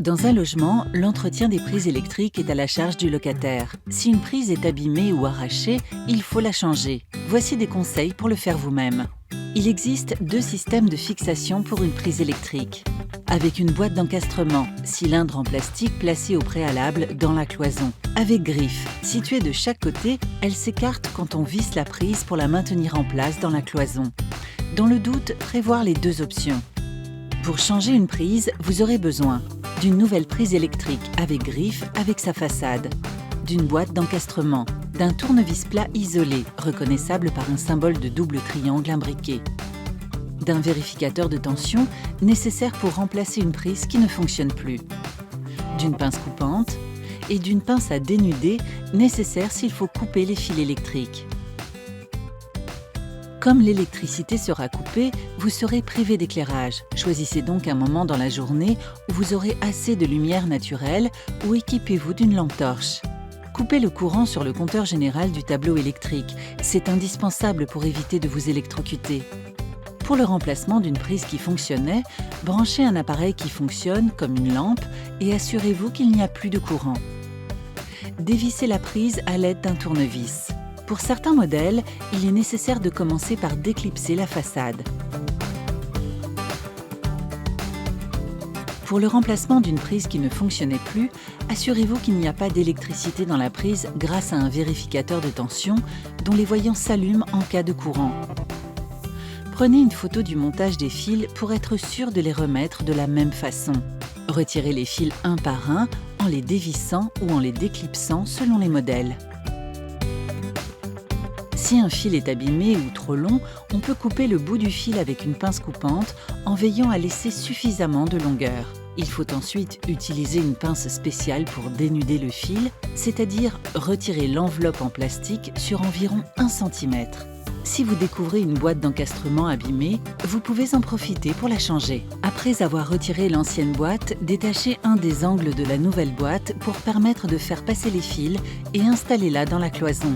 Dans un logement, l'entretien des prises électriques est à la charge du locataire. Si une prise est abîmée ou arrachée, il faut la changer. Voici des conseils pour le faire vous-même. Il existe 2 systèmes de fixation pour une prise électrique. Avec une boîte d'encastrement, cylindre en plastique placé au préalable dans la cloison. Avec griffe, située de chaque côté, elle s'écarte quand on visse la prise pour la maintenir en place dans la cloison. Dans le doute, prévoir les 2 options. Pour changer une prise, vous aurez besoin d'une nouvelle prise électrique avec griffe avec sa façade, d'une boîte d'encastrement, d'un tournevis plat isolé, reconnaissable par un symbole de double triangle imbriqué, d'un vérificateur de tension nécessaire pour remplacer une prise qui ne fonctionne plus, d'une pince coupante et d'une pince à dénuder nécessaire s'il faut couper les fils électriques. Comme l'électricité sera coupée, vous serez privé d'éclairage. Choisissez donc un moment dans la journée où vous aurez assez de lumière naturelle ou équipez-vous d'une lampe torche. Coupez le courant sur le compteur général du tableau électrique. C'est indispensable pour éviter de vous électrocuter. Pour le remplacement d'une prise qui fonctionnait, branchez un appareil qui fonctionne, comme une lampe, et assurez-vous qu'il n'y a plus de courant. Dévissez la prise à l'aide d'un tournevis. Pour certains modèles, il est nécessaire de commencer par déclipser la façade. Pour le remplacement d'une prise qui ne fonctionnait plus, assurez-vous qu'il n'y a pas d'électricité dans la prise grâce à un vérificateur de tension dont les voyants s'allument en cas de courant. Prenez une photo du montage des fils pour être sûr de les remettre de la même façon. Retirez les fils un par un en les dévissant ou en les déclipsant selon les modèles. Si un fil est abîmé ou trop long, on peut couper le bout du fil avec une pince coupante en veillant à laisser suffisamment de longueur. Il faut ensuite utiliser une pince spéciale pour dénuder le fil, c'est-à-dire retirer l'enveloppe en plastique sur environ 1 cm. Si vous découvrez une boîte d'encastrement abîmée, vous pouvez en profiter pour la changer. Après avoir retiré l'ancienne boîte, détachez un des angles de la nouvelle boîte pour permettre de faire passer les fils et installez-la dans la cloison.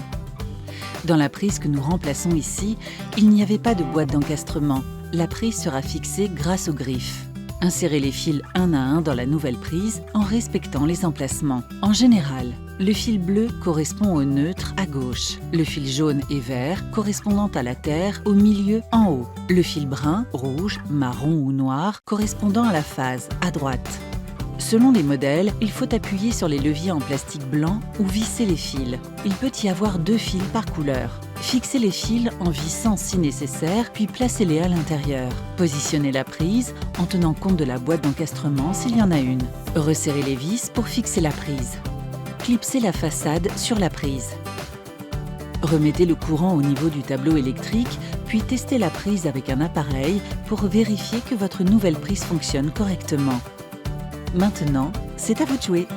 Dans la prise que nous remplaçons ici, il n'y avait pas de boîte d'encastrement. La prise sera fixée grâce aux griffes. Insérez les fils un à un dans la nouvelle prise en respectant les emplacements. En général, le fil bleu correspond au neutre à gauche, le fil jaune et vert correspondant à la terre au milieu en haut, le fil brun, rouge, marron ou noir correspondant à la phase à droite. Selon les modèles, il faut appuyer sur les leviers en plastique blanc ou visser les fils. Il peut y avoir 2 fils par couleur. Fixez les fils en vissant si nécessaire, puis placez-les à l'intérieur. Positionnez la prise en tenant compte de la boîte d'encastrement s'il y en a une. Resserrez les vis pour fixer la prise. Clipsez la façade sur la prise. Remettez le courant au niveau du tableau électrique, puis testez la prise avec un appareil pour vérifier que votre nouvelle prise fonctionne correctement. Maintenant, c'est à vous de jouer.